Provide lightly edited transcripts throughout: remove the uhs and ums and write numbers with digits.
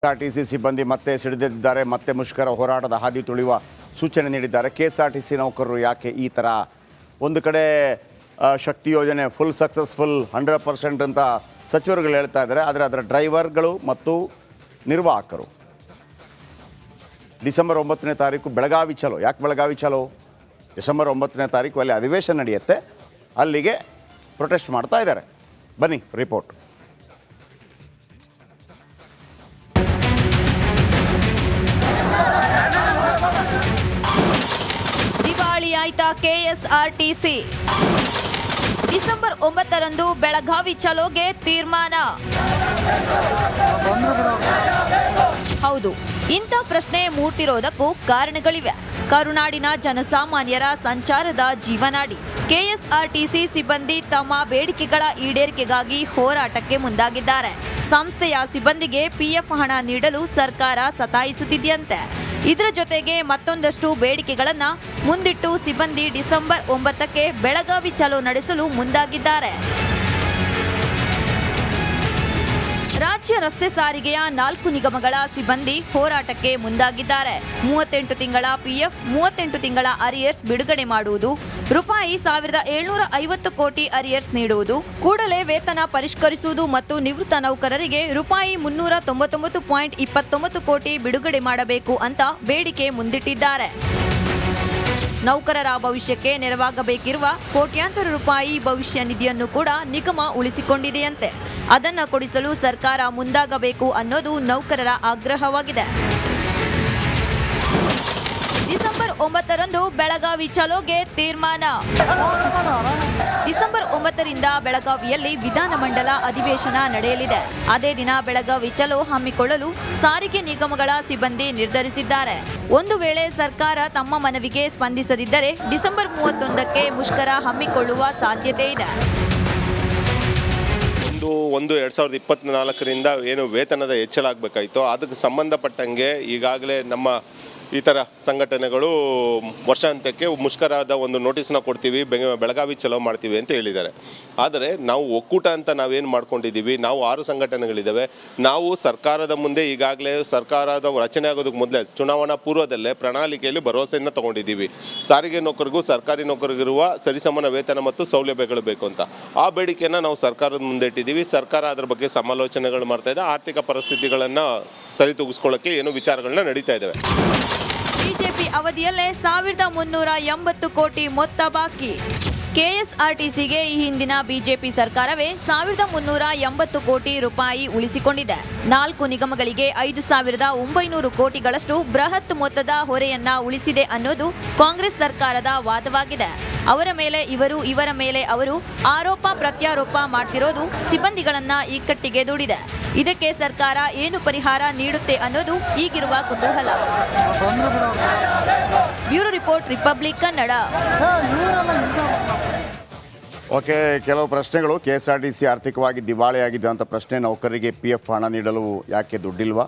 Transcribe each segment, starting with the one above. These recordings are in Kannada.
ಕೆಎಸ್ಆರ್ಟಿಸಿ ಸಿಬ್ಬಂದಿ ಮತ್ತೆ ಸಿಡಿದಿದ್ದಾರೆ. ಮತ್ತೆ ಮುಷ್ಕರ ಹೋರಾಟದ ಹಾದಿ ತುಳಿಯುವ ಸೂಚನೆ ನೀಡಿದ್ದಾರೆ. ಕೆಎಸ್ಆರ್ಟಿಸಿ ನೌಕರರು ಯಾಕೆ ಈ ಥರ ಒಂದು ಕಡೆ ಶಕ್ತಿ ಯೋಜನೆ ಫುಲ್ ಸಕ್ಸಸ್ಫುಲ್ 100% ಅಂತ ಸಚಿವರುಗಳು ಹೇಳ್ತಾ ಇದ್ದಾರೆ. ಆದರೆ ಅದರ ಡ್ರೈವರ್ಗಳು ಮತ್ತು ನಿರ್ವಾಹಕರು ಡಿಸೆಂಬರ್ 9ನೇ ತಾರೀಕು ಬೆಳಗಾವಿ ಚಲೋ. ಯಾಕೆ ಬೆಳಗಾವಿ ಚಲೋ? ಡಿಸೆಂಬರ್ 9ನೇ ತಾರೀಕು ಅಲ್ಲಿ ಅಧಿವೇಶನ ನಡೆಯುತ್ತೆ, ಅಲ್ಲಿಗೆ ಪ್ರೊಟೆಸ್ಟ್ ಮಾಡ್ತಾ ಇದ್ದಾರೆ. ಬನ್ನಿ ರಿಪೋರ್ಟ್. ಆಯ್ತಾ ಕೆಎಸ್ಆರ್ಟಿಸಿ ಡಿಸೆಂಬರ್ 9ರಂದು ಬೆಳಗಾವಿ ಚಲೋಗೆ ತೀರ್ಮಾನ. ಹೌದು, ಇಂಥ ಪ್ರಶ್ನೆ ಮೂಡ್ತಿರೋದಕ್ಕೂ ಕಾರಣಗಳಿವೆ. ಕರುನಾಡಿನ ಜನಸಾಮಾನ್ಯರ ಸಂಚಾರದ ಜೀವನಾಡಿ ಕೆಎಸ್ಆರ್ಟಿಸಿ ಸಿಬ್ಬಂದಿ ತಮ್ಮ ಬೇಡಿಕೆಗಳ ಈಡೇರಿಕೆಗಾಗಿ ಹೋರಾಟಕ್ಕೆ ಮುಂದಾಗಿದ್ದಾರೆ. ಸಂಸ್ಥೆಯ ಸಿಬ್ಬಂದಿಗೆ ಪಿಎಫ್ ಹಣ ನೀಡಲು ಸರ್ಕಾರ ಸತಾಯಿಸುತ್ತಿದೆಯಂತೆ. ಇದರ ಜೊತೆಗೆ ಮತ್ತೊಂದಷ್ಟು ಬೇಡಿಕೆಗಳನ್ನ ಮುಂದಿಟ್ಟು ಸಿಬ್ಬಂದಿ ಡಿಸೆಂಬರ್ 9ಕ್ಕೆ ಬೆಳಗಾವಿ ಚಲೋ ನಡೆಸಲು ಮುಂದಾಗಿದ್ದಾರೆ. ರಾಜ್ಯ ರಸ್ತೆ ಸಾರಿಗೆಯ 4 ನಿಗಮಗಳ ಸಿಬ್ಬಂದಿ ಹೋರಾಟಕ್ಕೆ ಮುಂದಾಗಿದ್ದಾರೆ. 38 ತಿಂಗಳ ಪಿಎಫ್, 38 ತಿಂಗಳ ಅರಿಯರ್ಸ್ ಬಿಡುಗಡೆ ಮಾಡುವುದು, ರೂಪಾಯಿ 1750 ಕೋಟಿ ಅರಿಯರ್ಸ್ ನೀಡುವುದು, ಕೂಡಲೇ ವೇತನ ಪರಿಷ್ಕರಿಸುವುದು ಮತ್ತು ನಿವೃತ್ತ ನೌಕರರಿಗೆ ರೂಪಾಯಿ 399.29 ಕೋಟಿ ಬಿಡುಗಡೆ ಮಾಡಬೇಕು ಅಂತ ಬೇಡಿಕೆ ಮುಂದಿಟ್ಟಿದ್ದಾರೆ. ನೌಕರರ ಭವಿಷ್ಯಕ್ಕೆ ನೆರವಾಗಬೇಕಿರುವ ಕೋಟ್ಯಾಂತರ ರೂಪಾಯಿ ಭವಿಷ್ಯ ನಿಧಿಯನ್ನು ಕೂಡ ನಿಗಮ ಉಳಿಸಿಕೊಂಡಿದೆಯಂತೆ. ಅದನ್ನು ಕೊಡಿಸಲು ಸರ್ಕಾರ ಮುಂದಾಗಬೇಕು ಅನ್ನೋದು ನೌಕರರ ಆಗ್ರಹವಾಗಿದೆ. ಡಿಸೆಂಬರ್ 9ರಂದು ಬೆಳಗಾವಿ ಚಲೋಗೆ ತೀರ್ಮಾನ. ಡಿಸೆಂಬರ್ 9ರಿಂದ ಬೆಳಗಾವಿಯಲ್ಲಿ ವಿಧಾನಮಂಡಲ ಅಧಿವೇಶನ ನಡೆಯಲಿದೆ. ಅದೇ ದಿನ ಬೆಳಗಾವಿ ಚಲೋ ಹಮ್ಮಿಕೊಳ್ಳಲು ಸಾರಿಗೆ ನಿಗಮಗಳ ಸಿಬ್ಬಂದಿ ನಿರ್ಧರಿಸಿದ್ದಾರೆ. ಒಂದು ವೇಳೆ ಸರ್ಕಾರ ತಮ್ಮ ಮನವಿಗೆ ಸ್ಪಂದಿಸದಿದ್ದರೆ ಡಿಸೆಂಬರ್ 31ಕ್ಕೆ ಮುಷ್ಕರ ಹಮ್ಮಿಕೊಳ್ಳುವ ಸಾಧ್ಯತೆ ಇದೆ. 1/1/2024ರಿಂದ ಏನು ವೇತನದ ಹೆಚ್ಚಳ ಆಗಬೇಕಾಯಿತೋ ಅದಕ್ಕೆ ಸಂಬಂಧಪಟ್ಟಂಗೆ ಈಗಾಗಲೇ ನಮ್ಮ ಈ ಥರ ಸಂಘಟನೆಗಳು ವರ್ಷಾಂತ್ಯಕ್ಕೆ ಮುಷ್ಕರದ ಒಂದು ನೋಟಿಸ್ನ ಕೊಡ್ತೀವಿ, ಬೆಳಗಾವಿ ಚಲೋ ಮಾಡ್ತೀವಿ ಅಂತ ಹೇಳಿದ್ದಾರೆ. ಆದರೆ ನಾವು ಒಕ್ಕೂಟ ಅಂತ ನಾವೇನು ಮಾಡ್ಕೊಂಡಿದ್ದೀವಿ, ನಾವು 6 ಸಂಘಟನೆಗಳಿದ್ದಾವೆ. ನಾವು ಸರ್ಕಾರದ ಮುಂದೆ ಈಗಾಗಲೇ ಸರ್ಕಾರದ ರಚನೆ ಆಗೋದಕ್ಕೆ ಮೊದಲೇ ಚುನಾವಣಾ ಪೂರ್ವದಲ್ಲೇ ಪ್ರಣಾಳಿಕೆಯಲ್ಲಿ ಭರವಸೆಯನ್ನು ತೊಗೊಂಡಿದ್ದೀವಿ. ಸಾರಿಗೆ ನೌಕರಿಗೂ ಸರ್ಕಾರಿ ನೌಕರಿಗಿರುವ ಸರಿಸಮಾನ ವೇತನ ಮತ್ತು ಸೌಲಭ್ಯಗಳು ಬೇಕು ಅಂತ. ಆ ಬೇಡಿಕೆಯನ್ನು ನಾವು ಸರ್ಕಾರದ ಮುಂದೆ ಇಟ್ಟಿದ್ದೀವಿ. ಸರ್ಕಾರ ಅದರ ಬಗ್ಗೆ ಸಮಾಲೋಚನೆಗಳು ಮಾಡ್ತಾ ಇದೆ. ಆರ್ಥಿಕ ಪರಿಸ್ಥಿತಿಗಳನ್ನು ಸರಿತೂಗಿಸ್ಕೊಳ್ಳೋಕ್ಕೆ ಏನು ವಿಚಾರಗಳನ್ನ ನಡೀತಾ ಇದ್ದಾವೆ. ಬಿಜೆಪಿ ಅವಧಿಯಲ್ಲೇ 1380 ಕೋಟಿ ಮೊತ್ತ ಬಾಕಿ. ಕೆಎಸ್ಆರ್ಟಿಸಿಗೆ ಈ ಹಿಂದಿನ ಬಿಜೆಪಿ ಸರ್ಕಾರವೇ 1380 ಕೋಟಿ ರೂಪಾಯಿ ಉಳಿಸಿಕೊಂಡಿದೆ. 4 ನಿಗಮಗಳಿಗೆ 5900 ಕೋಟಿಗಳಷ್ಟು ಬೃಹತ್ ಮೊತ್ತದ ಹೊರೆಯನ್ನ ಉಳಿಸಿದೆ ಅನ್ನೋದು ಕಾಂಗ್ರೆಸ್ ಸರ್ಕಾರದ ವಾದವಾಗಿದೆ. ಅವರ ಮೇಲೆ ಇವರು, ಇವರ ಮೇಲೆ ಅವರು ಆರೋಪ ಪ್ರತ್ಯಾರೋಪ ಮಾಡ್ತಿರೋದು ಸಿಬ್ಬಂದಿಗಳನ್ನ ಇಕ್ಕಟ್ಟಿಗೆ ದೂಡಿದೆ. ಇದಕ್ಕೆ ಸರ್ಕಾರ ಏನು ಪರಿಹಾರ ನೀಡುತ್ತೆ ಅನ್ನೋದು ಈಗಿರುವ ಕುತೂಹಲ. Bureau report, republic Kannada. Okay, ಕೆಲವು ಪ್ರಶ್ನೆಗಳು. ಕೆಎಸ್ಆರ್ಟಿಸಿ ಆರ್ಥಿಕವಾಗಿ ದಿವಾಳಿಯಾಗಿದೆ ಅಂತ ಪ್ರಶ್ನೆ. ನೌಕರರಿಗೆ PF ಹಣ ನೀಡಲು ಯಾಕೆ ದುಡ್ಡಿಲ್ವಾ?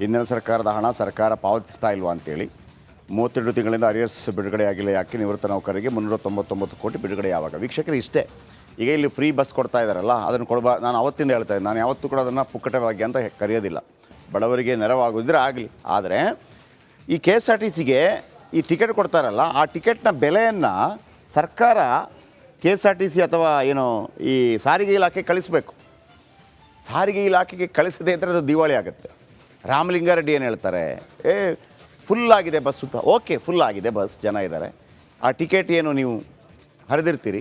ಹಿಂದಿನ ಸರ್ಕಾರದ ಹಣ ಸರ್ಕಾರ ಪಾವತಿಸ್ತಾ ಇಲ್ವಾ ಅಂತೇಳಿ. 32 ತಿಂಗಳಿಂದ ಅರಿಯರ್ಸ್ ಬಿಡುಗಡೆ ಆಗಿಲ್ಲ ಯಾಕೆ? ನಿವೃತ್ತ ನೌಕರರಿಗೆ 399 ಕೋಟಿ ಬಿಡುಗಡೆ ಯಾವಾಗ? ವೀಕ್ಷಕರು ಇಷ್ಟೇ. ಈಗ ಇಲ್ಲಿ ಫ್ರೀ ಬಸ್ ಕೊಡ್ತಾ ಇದ್ದಾರಲ್ಲ, ಅದನ್ನು ನಾನು ಅವತ್ತಿಂದ ಹೇಳ್ತಾ ಇದ್ದೆ, ನಾನು ಯಾವತ್ತೂ ಕೂಡ ಅದನ್ನು ಪುಕ್ಕಟವಾಗಿ ಅಂತ ಕರೆಯೋದಿಲ್ಲ. ಬಡವರಿಗೆ ನೆರವಾಗೋದಿದ್ರೆ ಆಗಲಿ. ಆದರೆ ಈ ಕೆಎಸ್ಆರ್ಟಿಸಿಗೆ ಈ ಟಿಕೆಟ್ ಕೊಡ್ತಾರಲ್ಲ, ಆ ಟಿಕೆಟ್ನ ಬೆಲೆಯನ್ನು ಸರ್ಕಾರ ಕೆಎಸ್ಆರ್ಟಿಸಿ ಅಥವಾ ಏನು ಈ ಸಾರಿಗೆ ಇಲಾಖೆ ಕಳಿಸಬೇಕು. ಸಾರಿಗೆ ಇಲಾಖೆಗೆ ಕಳಿಸದೇ ಇದ್ದರೆ ಅದು ದಿವಾಳಿ ಆಗುತ್ತೆ. ರಾಮಲಿಂಗಾರೆಡ್ಡಿ ಏನು ಹೇಳ್ತಾರೆ, ಫುಲ್ ಆಗಿದೆ ಬಸ್ ಅಂತ. ಓಕೆ, ಫುಲ್ ಆಗಿದೆ ಬಸ್, ಜನ ಇದ್ದಾರೆ. ಆ ಟಿಕೆಟ್ ಏನು ನೀವು ಹರಿದಿರ್ತೀರಿ,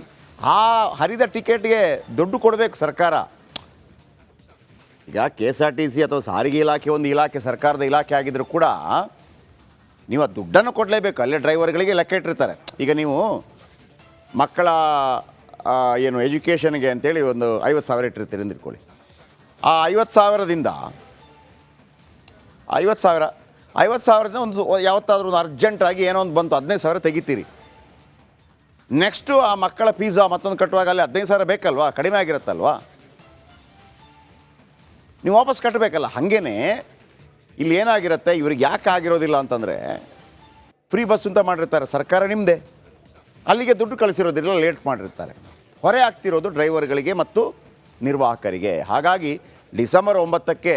ಆ ಹರಿದ ಟಿಕೆಟ್ಗೆ ದುಡ್ಡು ಕೊಡಬೇಕು ಸರ್ಕಾರ. ಈಗ ಕೆಎಸ್ಆರ್ಟಿಸಿ ಅಥವಾ ಸಾರಿಗೆ ಇಲಾಖೆ ಒಂದು ಇಲಾಖೆ, ಸರ್ಕಾರದ ಇಲಾಖೆ ಆಗಿದ್ದರೂ ಕೂಡ ನೀವು ಆ ದುಡ್ಡನ್ನು ಕೊಡಲೇಬೇಕು. ಅಲ್ಲೇ ಡ್ರೈವರ್ಗಳಿಗೆ ಲೆಕ್ಕ ಇಟ್ಟಿರ್ತಾರೆ. ಈಗ ನೀವು ಮಕ್ಕಳ ಏನು ಎಜುಕೇಷನ್ಗೆ ಅಂತೇಳಿ ಒಂದು 50,000 ಇಟ್ಟಿರ್ತೀರಿ ಅಂದಿಟ್ಕೊಳ್ಳಿ. ಆ 50,000ದಿಂದ 50,000ದಿಂದ ಒಂದು ಯಾವತ್ತಾದ್ರೂ ಒಂದು ಅರ್ಜೆಂಟಾಗಿ ಏನೋ ಒಂದು ಬಂತು, 15,000 ತೆಗಿತೀರಿ. ನೆಕ್ಸ್ಟು ಆ ಮಕ್ಕಳ ಫೀಸಾ ಮತ್ತೊಂದು ಕಟ್ಟುವಾಗ ಅಲ್ಲಿ 15,000 ಬೇಕಲ್ವಾ? ಕಡಿಮೆ ಆಗಿರುತ್ತಲ್ವಾ? ನೀವು ವಾಪಸ್ ಕಟ್ಟಬೇಕಲ್ಲ. ಹಾಗೇ ಇಲ್ಲಿ ಏನಾಗಿರುತ್ತೆ, ಇವ್ರಿಗೆ ಯಾಕೆ ಆಗಿರೋದಿಲ್ಲ ಅಂತಂದರೆ ಫ್ರೀ ಬಸ್ ಅಂತ ಮಾಡಿರ್ತಾರೆ, ಸರ್ಕಾರ ನಿಮ್ಮದೇ, ಅಲ್ಲಿಗೆ ದುಡ್ಡು ಕಳಿಸಿರೋದಿಲ್ಲ, ಲೇಟ್ ಮಾಡಿರ್ತಾರೆ. ಹೊರೆ ಆಗ್ತಿರೋದು ಡ್ರೈವರ್ಗಳಿಗೆ ಮತ್ತು ನಿರ್ವಾಹಕರಿಗೆ. ಹಾಗಾಗಿ ಡಿಸೆಂಬರ್ 9ಕ್ಕೆ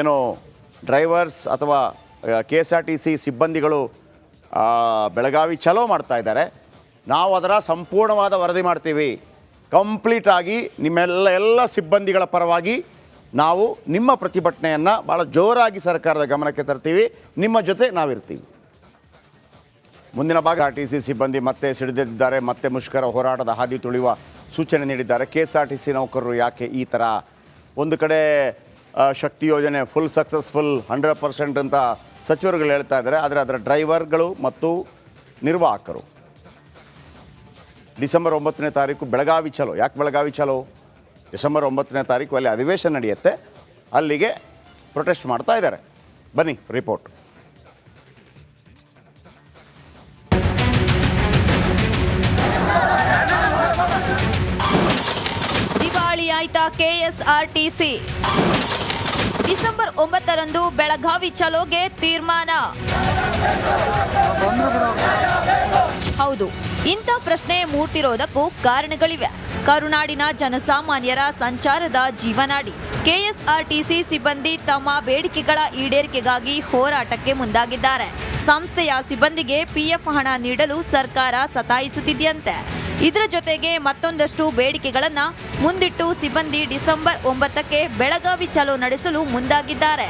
ಏನೋ ಡ್ರೈವರ್ಸ್ ಅಥವಾ KSRTC ಸಿಬ್ಬಂದಿಗಳು ಬೆಳಗಾವಿ ಚಲೋ ಮಾಡ್ತಾ ಇದ್ದಾರೆ. ನಾವು ಅದರ ಸಂಪೂರ್ಣವಾದ ವರದಿ ಮಾಡ್ತೀವಿ. ಕಂಪ್ಲೀಟಾಗಿ ಎಲ್ಲ ಸಿಬ್ಬಂದಿಗಳ ಪರವಾಗಿ ನಾವು ನಿಮ್ಮ ಪ್ರತಿಭಟನೆಯನ್ನು ಭಾಳ ಜೋರಾಗಿ ಸರ್ಕಾರದ ಗಮನಕ್ಕೆ ತರ್ತೀವಿ. ನಿಮ್ಮ ಜೊತೆ ನಾವಿರ್ತೀವಿ. ಮುಂದಿನ ಭಾಗ RTC ಸಿಬ್ಬಂದಿ ಮತ್ತೆ ಸಿಡಿದಿದ್ದಾರೆ, ಮತ್ತೆ ಮುಷ್ಕರ ಹೋರಾಟದ ಹಾದಿ ತುಳಿಯುವ ಸೂಚನೆ ನೀಡಿದ್ದಾರೆ. KSRTC ನೌಕರರು ಯಾಕೆ ಈ ಥರ ಒಂದು ಕಡೆ ಶಕ್ತಿ ಯೋಜನೆ ಫುಲ್ ಸಕ್ಸಸ್ಫುಲ್ 100% ಅಂತ ಸಚಿವರುಗಳು ಹೇಳ್ತಾ ಇದ್ದಾರೆ, ಆದರೆ ಅದರ ಡ್ರೈವರ್ಗಳು ಮತ್ತು ನಿರ್ವಾಹಕರು ಡಿಸೆಂಬರ್ 9ನೇ ತಾರೀಕು ಬೆಳಗಾವಿ ಚಲೋ. ಯಾಕೆ ಬೆಳಗಾವಿ ಚಲೋ? ಡಿಸೆಂಬರ್ 9ನೇ ತಾರೀಕು ಅಲ್ಲಿ ಅಧಿವೇಶನ ನಡೆಯುತ್ತೆ, ಅಲ್ಲಿಗೆ ಪ್ರೊಟೆಸ್ಟ್ ಮಾಡ್ತಾ ಇದ್ದಾರೆ. ಬನ್ನಿ ರಿಪೋರ್ಟ್. ದಿವಾಳಿ ಆಯ್ತಾ KSRTC? ಡಿಸೆಂಬರ್ 9ರಂದು ಬೆಳಗಾವಿ ಚಲೋಗೆ ತೀರ್ಮಾನ. ಹೌದು, ಇಂಥ ಪ್ರಶ್ನೆ ಮೂಡ್ತಿರೋದಕ್ಕೂ ಕಾರಣಗಳಿವೆ. ಕರುನಾಡಿನ ಜನಸಾಮಾನ್ಯರ ಸಂಚಾರದ ಜೀವನಾಡಿ KSRTC ಸಿಬ್ಬಂದಿ ತಮ್ಮ ಬೇಡಿಕೆಗಳ ಈಡೇರಿಕೆಗಾಗಿ ಹೋರಾಟಕ್ಕೆ ಮುಂದಾಗಿದ್ದಾರೆ. ಸಂಸ್ಥೆಯ ಸಿಬ್ಬಂದಿಗೆ PF ಹಣ ನೀಡಲು ಸರ್ಕಾರ ಸತಾಯಿಸುತ್ತಿದೆಯಂತೆ. ಇದರ ಜೊತೆಗೆ ಮತ್ತೊಂದಷ್ಟು ಬೇಡಿಕೆಗಳನ್ನ ಮುಂದಿಟ್ಟು ಸಿಬ್ಬಂದಿ ಡಿಸೆಂಬರ್ 9ಕ್ಕೆ ಬೆಳಗಾವಿ ಚಲೋ ನಡೆಸಲು ಮುಂದಾಗಿದ್ದಾರೆ.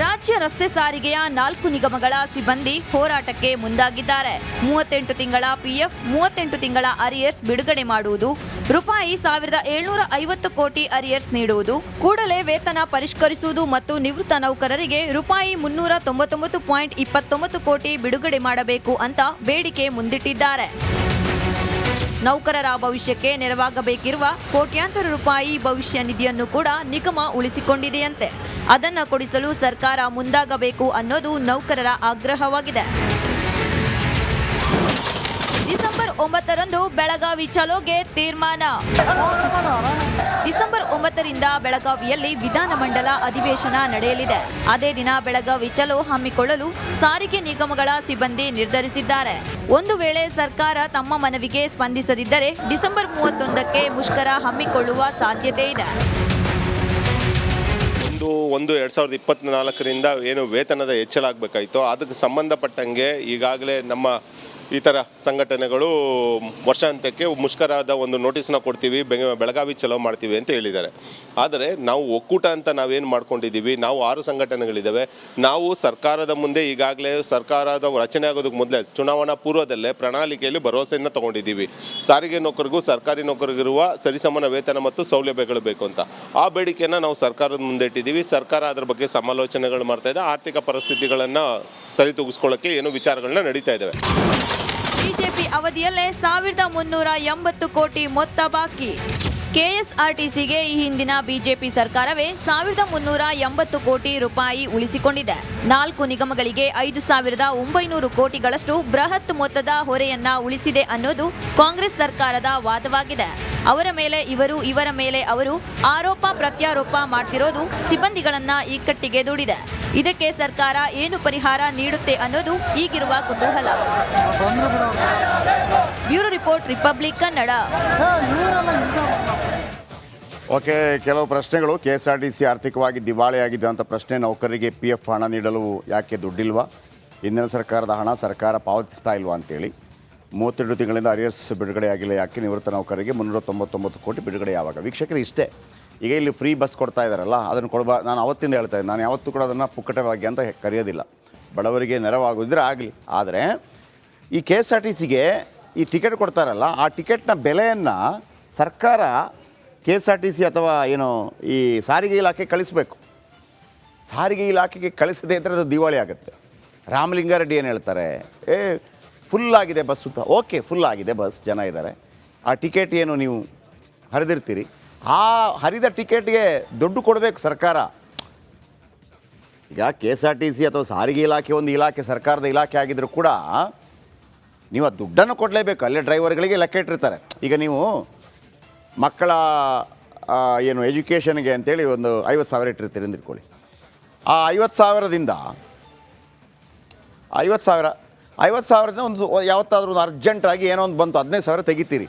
ರಾಜ್ಯ ರಸ್ತೆ ಸಾರಿಗೆಯ 4 ನಿಗಮಗಳ ಸಿಬ್ಬಂದಿ ಹೋರಾಟಕ್ಕೆ ಮುಂದಾಗಿದ್ದಾರೆ. 38 ತಿಂಗಳ PF, 38 ತಿಂಗಳ ಅರಿಯರ್ಸ್ ಬಿಡುಗಡೆ ಮಾಡುವುದು, ರೂಪಾಯಿ 1750 ಕೋಟಿ ಅರಿಯರ್ಸ್ ನೀಡುವುದು, ಕೂಡಲೇ ವೇತನ ಪರಿಷ್ಕರಿಸುವುದು ಮತ್ತು ನಿವೃತ್ತ ನೌಕರರಿಗೆ ರೂಪಾಯಿ 399.29 ಕೋಟಿ ಬಿಡುಗಡೆ ಮಾಡಬೇಕು ಅಂತ ಬೇಡಿಕೆ ಮುಂದಿಟ್ಟಿದ್ದಾರೆ. ನೌಕರರ ಭವಿಷ್ಯಕ್ಕೆ ನೆರವಾಗಬೇಕಿರುವ ಕೋಟ್ಯಾಂತರ ರೂಪಾಯಿ ಭವಿಷ್ಯ ನಿಧಿಯನ್ನು ಕೂಡ ನಿಗಮ ಉಳಿಸಿಕೊಂಡಿದೆಯಂತೆ. ಅದನ್ನು ಕೊಡಿಸಲು ಸರ್ಕಾರ ಮುಂದಾಗಬೇಕು ಅನ್ನೋದು ನೌಕರರ ಆಗ್ರಹವಾಗಿದೆ. ಡಿಸೆಂಬರ್ 9ರಂದು ಬೆಳಗಾವಿ ಚಲೋಗೆ ತೀರ್ಮಾನ. ಡಿಸೆಂಬರ್ 9ರಿಂದ ಬೆಳಗಾವಿಯಲ್ಲಿ ವಿಧಾನಮಂಡಲ ಅಧಿವೇಶನ ನಡೆಯಲಿದೆ. ಅದೇ ದಿನ ಬೆಳಗಾವಿ ಚಲೋ ಹಮ್ಮಿಕೊಳ್ಳಲು ಸಾರಿಗೆ ನಿಗಮಗಳ ಸಿಬ್ಬಂದಿ ನಿರ್ಧರಿಸಿದ್ದಾರೆ. ಒಂದು ವೇಳೆ ಸರ್ಕಾರ ತಮ್ಮ ಮನವಿಗೆ ಸ್ಪಂದಿಸದಿದ್ದರೆ ಡಿಸೆಂಬರ್ 31ಕ್ಕೆ ಮುಷ್ಕರ ಹಮ್ಮಿಕೊಳ್ಳುವ ಸಾಧ್ಯತೆ ಇದೆ. 1/1/2024ರಿಂದ ಏನು ವೇತನದ ಹೆಚ್ಚಳ ಆಗಬೇಕಾಯಿತೋ ಅದಕ್ಕೆ ಸಂಬಂಧಪಟ್ಟಂಗೆ ಈಗಾಗಲೇ ನಮ್ಮ ಈ ಥರ ಸಂಘಟನೆಗಳು ವರ್ಷಾಂತ್ಯಕ್ಕೆ ಮುಷ್ಕರದ ಒಂದು ನೋಟಿಸ್ನ ಕೊಡ್ತೀವಿ, ಬೆಳಗಾವಿ ಚಲೋ ಮಾಡ್ತೀವಿ ಅಂತ ಹೇಳಿದ್ದಾರೆ. ಆದರೆ ನಾವು ಒಕ್ಕೂಟ ಅಂತ ನಾವೇನು ಮಾಡ್ಕೊಂಡಿದ್ದೀವಿ, ನಾವು 6 ಸಂಘಟನೆಗಳಿದ್ದಾವೆ. ನಾವು ಸರ್ಕಾರದ ಮುಂದೆ ಈಗಾಗಲೇ ಸರ್ಕಾರದ ರಚನೆ ಆಗೋದಕ್ಕೆ ಮೊದಲೇ ಚುನಾವಣಾ ಪೂರ್ವದಲ್ಲೇ ಪ್ರಣಾಳಿಕೆಯಲ್ಲಿ ಭರವಸೆಯನ್ನು ತೊಗೊಂಡಿದ್ದೀವಿ. ಸಾರಿಗೆ ನೌಕರಿಗೂ ಸರ್ಕಾರಿ ನೌಕರಿಗಿರುವ ಸರಿಸಮಾನ ವೇತನ ಮತ್ತು ಸೌಲಭ್ಯಗಳು ಬೇಕು ಅಂತ. ಆ ಬೇಡಿಕೆಯನ್ನು ನಾವು ಸರ್ಕಾರದ ಮುಂದೆ ಇಟ್ಟಿದ್ದೀವಿ. ಸರ್ಕಾರ ಅದರ ಬಗ್ಗೆ ಸಮಾಲೋಚನೆಗಳು ಮಾಡ್ತಾ ಇದೆ. ಆರ್ಥಿಕ ಪರಿಸ್ಥಿತಿಗಳನ್ನು ಸರಿತೂಗಿಸ್ಕೊಳ್ಳೋಕ್ಕೆ ಏನೋ ವಿಚಾರಗಳನ್ನ ನಡೀತಾ ಇದ್ದಾವೆ. ಬಿಜೆಪಿ ಅವಧಿಯಲ್ಲೇ 1380 ಕೋಟಿ ಮೊತ್ತ ಬಾಕಿ. KSRTCಗೆ ಈ ಹಿಂದಿನ ಬಿಜೆಪಿ ಸರ್ಕಾರವೇ 1380 ಕೋಟಿ ರೂಪಾಯಿ ಉಳಿಸಿಕೊಂಡಿದೆ. 4 ನಿಗಮಗಳಿಗೆ 5900 ಕೋಟಿಗಳಷ್ಟು ಬೃಹತ್ ಮೊತ್ತದ ಹೊರೆಯನ್ನ ಉಳಿಸಿದೆ ಅನ್ನೋದು ಕಾಂಗ್ರೆಸ್ ಸರ್ಕಾರದ ವಾದವಾಗಿದೆ. ಅವರ ಮೇಲೆ ಇವರು, ಇವರ ಮೇಲೆ ಅವರು ಆರೋಪ ಪ್ರತ್ಯಾರೋಪ ಮಾಡ್ತಿರೋದು ಸಿಬ್ಬಂದಿಗಳನ್ನ ಇಕ್ಕಟ್ಟಿಗೆ ದೂಡಿದೆ. ಇದಕ್ಕೆ ಸರ್ಕಾರ ಏನು ಪರಿಹಾರ ನೀಡುತ್ತೆ ಅನ್ನೋದು ಈಗಿರುವ ಕುತೂಹಲ. Bureau report, republic Kannada. Okay, ಕೆಲವು ಪ್ರಶ್ನೆಗಳು. KSRTC ಆರ್ಥಿಕವಾಗಿ ದಿವಾಳಿಯಾಗಿದೆ ಅಂತ ಪ್ರಶ್ನೆ. ನೌಕರರಿಗೆ PF ಹಣ ನೀಡಲು ಯಾಕೆ ದುಡ್ಡಿಲ್ವಾ? ಹಿಂದಿನ ಸರ್ಕಾರದ ಹಣ ಸರ್ಕಾರ ಪಾವತಿಸ್ತಾ ಇಲ್ವಾ ಅಂತೇಳಿ. 32 ತಿಂಗಳಿಂದ ಅರಿಯರ್ಸ್ ಬಿಡುಗಡೆಯಾಗಿಲ್ಲ ಯಾಕೆ? ನಿವೃತ್ತ ನೌಕರರಿಗೆ 399 ಕೋಟಿ ಬಿಡುಗಡೆ ಯಾವಾಗ? ವೀಕ್ಷಕರು ಇಷ್ಟೇ. ಈಗ ಇಲ್ಲಿ ಫ್ರೀ ಬಸ್ ಕೊಡ್ತಾ ಇದ್ದಾರಲ್ಲ, ಅದನ್ನು ನಾನು ಅವತ್ತಿಂದ ಹೇಳ್ತಾ ಇದ್ದೆ, ನಾನು ಯಾವತ್ತೂ ಕೂಡ ಅದನ್ನು ಪುಕ್ಕಟವಾಗಿ ಅಂತ ಕರೆಯೋದಿಲ್ಲ. ಬಡವರಿಗೆ ನೆರವಾಗೋದಿದ್ರೆ ಆಗಲಿ. ಆದರೆ ಈ KSRTCಗೆ ಈ ಟಿಕೆಟ್ ಕೊಡ್ತಾರಲ್ಲ, ಆ ಟಿಕೆಟ್ನ ಬೆಲೆಯನ್ನು ಸರ್ಕಾರ KSRTC ಅಥವಾ ಏನು ಈ ಸಾರಿಗೆ ಇಲಾಖೆ ಕಳಿಸಬೇಕು. ಸಾರಿಗೆ ಇಲಾಖೆಗೆ ಕಳಿಸದೇ ಇದ್ದರೆ ಅದು ದಿವಾಳಿ ಆಗುತ್ತೆ. ರಾಮಲಿಂಗಾರೆಡ್ಡಿ ಏನು ಹೇಳ್ತಾರೆ, ಫುಲ್ ಆಗಿದೆ ಬಸ್ ಅಂತ. ಓಕೆ, ಫುಲ್ ಆಗಿದೆ ಬಸ್, ಜನ ಇದ್ದಾರೆ. ಆ ಟಿಕೆಟ್ ಏನು ನೀವು ಹರಿದಿರ್ತೀರಿ, ಆ ಹರಿದ ಟಿಕೆಟ್ಗೆ ದುಡ್ಡು ಕೊಡಬೇಕು ಸರ್ಕಾರ. ಈಗ KSRTC ಅಥವಾ ಸಾರಿಗೆ ಇಲಾಖೆ ಒಂದು ಇಲಾಖೆ, ಸರ್ಕಾರದ ಇಲಾಖೆ ಆಗಿದ್ದರೂ ಕೂಡ ನೀವು ಆ ದುಡ್ಡನ್ನು ಕೊಡಲೇಬೇಕು. ಅಲ್ಲೇ ಡ್ರೈವರ್ಗಳಿಗೆ ಲೆಕ್ಕ ಇಟ್ಟಿರ್ತಾರೆ. ಈಗ ನೀವು ಮಕ್ಕಳ ಏನು ಎಜುಕೇಷನ್ಗೆ ಅಂತೇಳಿ ಒಂದು 50,000 ಇಟ್ಟಿರ್ತೀರಿ ಅಂತ ಇಟ್ಕೊಳ್ಳಿ. ಆ 50,000ದಿಂದ 50,000ದಿಂದ ಒಂದು ಯಾವತ್ತಾದ್ರೂ ಒಂದು ಅರ್ಜೆಂಟಾಗಿ ಏನೋ ಒಂದು ಬಂತು, 15,000 ತೆಗಿತೀರಿ.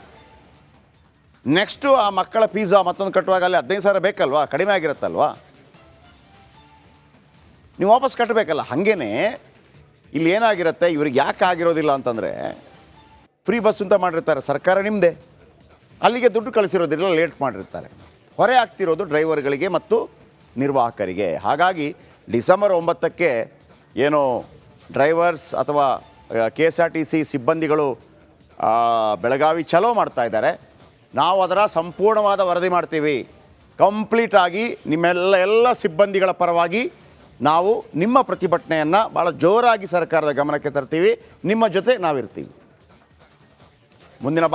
ನೆಕ್ಸ್ಟು ಆ ಮಕ್ಕಳ ಫೀಸಾ ಮತ್ತೊಂದು ಕಟ್ಟುವಾಗ ಅಲ್ಲಿ 15,000 ಬೇಕಲ್ವಾ, ಕಡಿಮೆ ಆಗಿರುತ್ತಲ್ವಾ, ನೀವು ವಾಪಸ್ ಕಟ್ಟಬೇಕಲ್ಲ. ಹಾಗೇ ಇಲ್ಲಿ ಏನಾಗಿರುತ್ತೆ, ಇವ್ರಿಗೆ ಯಾಕೆ ಆಗಿರೋದಿಲ್ಲ ಅಂತಂದರೆ ಫ್ರೀ ಬಸ್ ಅಂತ ಮಾಡಿರ್ತಾರೆ, ಸರ್ಕಾರ ನಿಮ್ಮದೇ, ಅಲ್ಲಿಗೆ ದುಡ್ಡು ಕಳಿಸಿರೋದಿಲ್ಲ, ಲೇಟ್ ಮಾಡಿರ್ತಾರೆ. ಹೊರೆ ಆಗ್ತಿರೋದು ಡ್ರೈವರ್ಗಳಿಗೆ ಮತ್ತು ನಿರ್ವಾಹಕರಿಗೆ. ಹಾಗಾಗಿ ಡಿಸೆಂಬರ್ 9ಕ್ಕೆ ಏನು ಡ್ರೈವರ್ಸ್ ಅಥವಾ KSRTC ಸಿಬ್ಬಂದಿಗಳು ಬೆಳಗಾವಿ ಚಲೋ ಮಾಡ್ತಾ ಇದ್ದಾರೆ, ನಾವು ಅದರ ಸಂಪೂರ್ಣವಾದ ವರದಿ ಮಾಡ್ತೀವಿ. ಕಂಪ್ಲೀಟಾಗಿ ಎಲ್ಲ ಸಿಬ್ಬಂದಿಗಳ ಪರವಾಗಿ ನಾವು ನಿಮ್ಮ ಪ್ರತಿಭಟನೆಯನ್ನು ಭಾಳ ಜೋರಾಗಿ ಸರ್ಕಾರದ ಗಮನಕ್ಕೆ ತರ್ತೀವಿ. ನಿಮ್ಮ ಜೊತೆ ನಾವಿರ್ತೀವಿ. ಮುಂದಿನ